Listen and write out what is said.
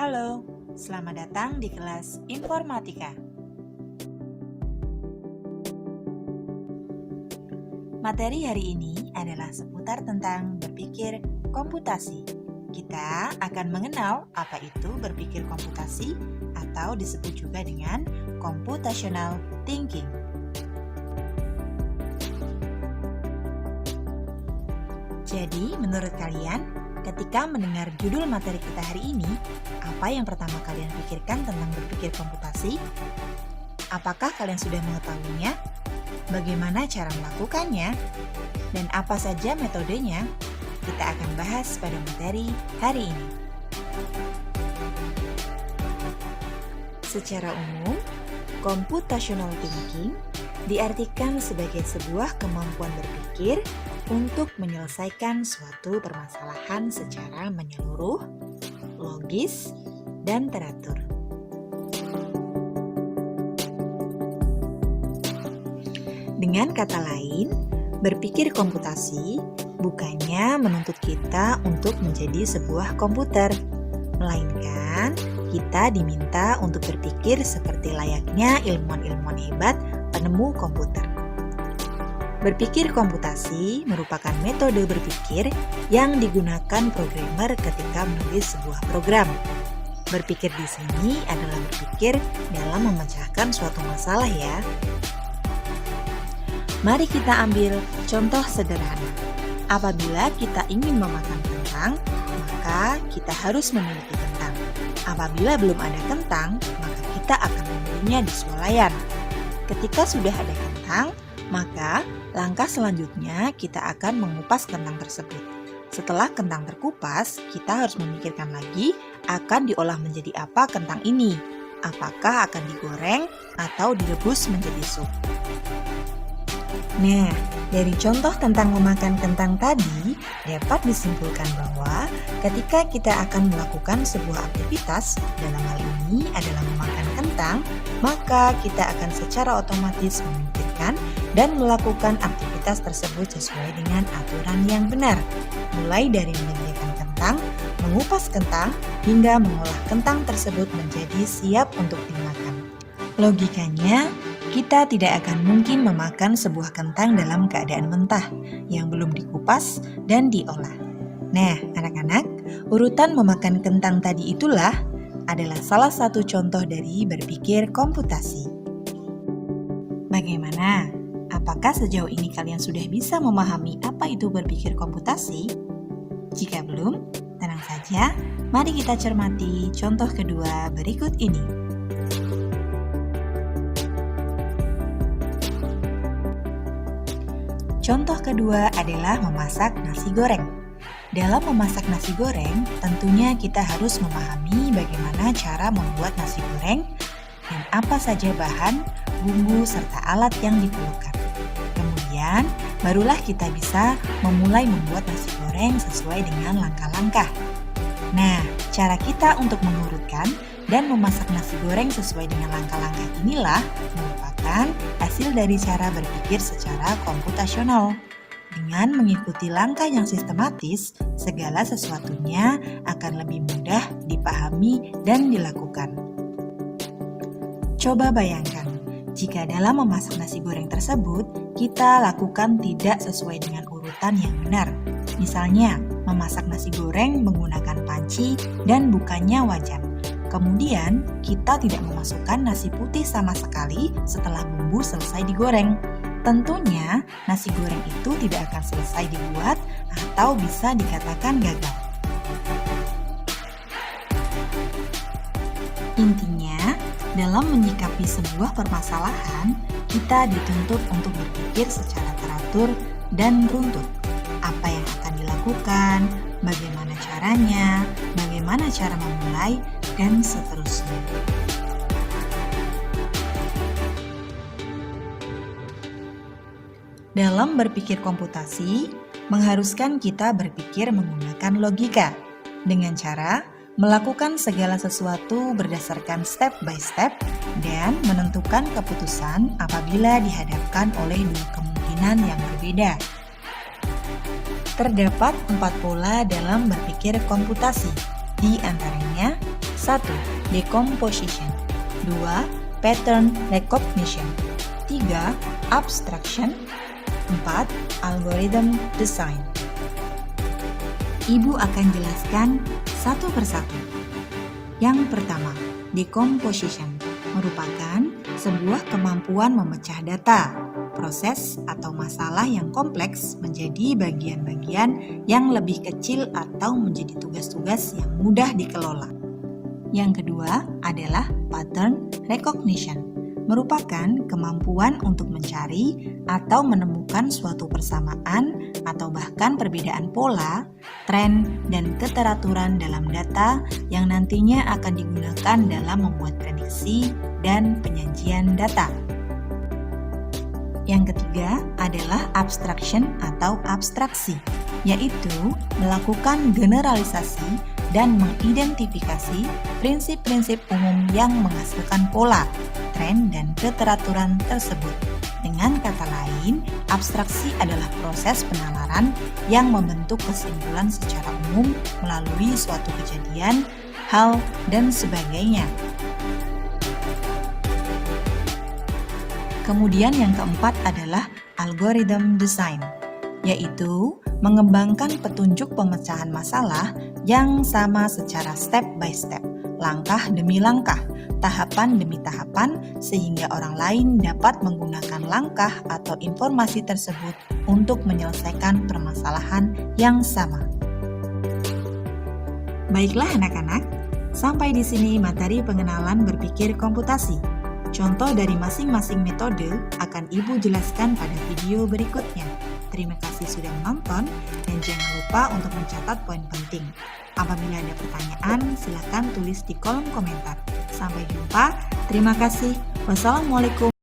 Halo, selamat datang di kelas Informatika. Materi hari ini adalah seputar tentang berpikir komputasi. Kita akan mengenal apa itu berpikir komputasi atau disebut juga dengan computational thinking. Jadi, menurut kalian, ketika mendengar judul materi kita hari ini, apa yang pertama kalian pikirkan tentang berpikir komputasi? Apakah kalian sudah mengetahuinya? Bagaimana cara melakukannya? Dan apa saja metodenya? Kita akan bahas pada materi hari ini. Secara umum, computational thinking diartikan sebagai sebuah kemampuan berpikir untuk menyelesaikan suatu permasalahan secara menyeluruh, logis, dan teratur. Dengan kata lain, berpikir komputasi bukannya menuntut kita untuk menjadi sebuah komputer, melainkan kita diminta untuk berpikir seperti layaknya ilmuwan-ilmuwan hebat penemu komputer. Berpikir komputasi merupakan metode berpikir yang digunakan programmer ketika menulis sebuah program. Berpikir di sini adalah berpikir dalam memecahkan suatu masalah ya. Mari kita ambil contoh sederhana. Apabila kita ingin memakan kentang, maka kita harus memiliki kentang. Apabila belum ada kentang, maka kita akan membelinya di swalayan. Ketika sudah ada kentang, maka langkah selanjutnya kita akan mengupas kentang tersebut. Setelah kentang terkupas, kita harus memikirkan lagi akan diolah menjadi apa kentang ini. Apakah akan digoreng atau direbus menjadi sup. Nah, dari contoh tentang memakan kentang tadi, dapat disimpulkan bahwa ketika kita akan melakukan sebuah aktivitas, dalam hal ini adalah memakan kentang, maka kita akan secara otomatis memikirkan dan melakukan aktivitas tersebut sesuai dengan aturan yang benar, mulai dari menyediakan kentang, mengupas kentang, hingga mengolah kentang tersebut menjadi siap untuk dimakan. Logikanya, kita tidak akan mungkin memakan sebuah kentang dalam keadaan mentah yang belum dikupas dan diolah. Nah, anak-anak, urutan memakan kentang tadi itulah adalah salah satu contoh dari berpikir komputasi. Bagaimana? Apakah sejauh ini kalian sudah bisa memahami apa itu berpikir komputasi? Jika belum, tenang saja, mari kita cermati contoh kedua berikut ini. Contoh kedua adalah memasak nasi goreng. Dalam memasak nasi goreng, tentunya kita harus memahami bagaimana cara membuat nasi goreng dan apa saja bahan, bumbu, serta alat yang diperlukan. Kemudian, barulah kita bisa memulai membuat nasi goreng sesuai dengan langkah-langkah. Nah, cara kita untuk mengurutkan dan memasak nasi goreng sesuai dengan langkah-langkah inilah merupakan hasil dari cara berpikir secara komputasional. Dengan mengikuti langkah yang sistematis, segala sesuatunya akan lebih mudah dipahami dan dilakukan. Coba bayangkan, jika dalam memasak nasi goreng tersebut, kita lakukan tidak sesuai dengan urutan yang benar. Misalnya, memasak nasi goreng menggunakan panci dan bukannya wajan. Kemudian, kita tidak memasukkan nasi putih sama sekali setelah bumbu selesai digoreng. Tentunya, nasi goreng itu tidak akan selesai dibuat atau bisa dikatakan gagal. Intinya, dalam menyikapi sebuah permasalahan, kita dituntut untuk berpikir secara teratur dan runtut. Apa yang akan dilakukan, bagaimana caranya, bagaimana cara memulai, dan seterusnya. Dalam berpikir komputasi, mengharuskan kita berpikir menggunakan logika, dengan cara melakukan segala sesuatu berdasarkan step by step dan menentukan keputusan apabila dihadapkan oleh dua kemungkinan yang berbeda. Terdapat 4 pola dalam berpikir komputasi, di antaranya 1. Decomposition. 2. Pattern recognition. 3. Abstraction. 4. Algorithm design. Ibu akan jelaskan satu persatu. Yang pertama, decomposition merupakan sebuah kemampuan memecah data, proses atau masalah yang kompleks menjadi bagian-bagian yang lebih kecil atau menjadi tugas-tugas yang mudah dikelola. Yang kedua adalah pattern recognition, merupakan kemampuan untuk mencari atau menemukan suatu persamaan atau bahkan perbedaan pola, tren, dan keteraturan dalam data yang nantinya akan digunakan dalam membuat prediksi dan penyajian data. Yang ketiga adalah abstraction atau abstraksi, yaitu melakukan generalisasi dan mengidentifikasi prinsip-prinsip umum yang menghasilkan pola, tren, dan keteraturan tersebut. Dengan kata lain, abstraksi adalah proses penalaran yang membentuk kesimpulan secara umum melalui suatu kejadian, hal, dan sebagainya. Kemudian yang keempat adalah algorithm design, yaitu mengembangkan petunjuk pemecahan masalah yang sama secara step by step, langkah demi langkah, tahapan demi tahapan, sehingga orang lain dapat menggunakan langkah atau informasi tersebut untuk menyelesaikan permasalahan yang sama. Baiklah anak-anak, sampai di sini materi pengenalan berpikir komputasi. Contoh dari masing-masing metode akan Ibu jelaskan pada video berikutnya. Terima kasih sudah menonton dan jangan lupa untuk mencatat poin penting. Apabila ada pertanyaan, silakan tulis di kolom komentar. Sampai jumpa. Terima kasih. Wassalamualaikum.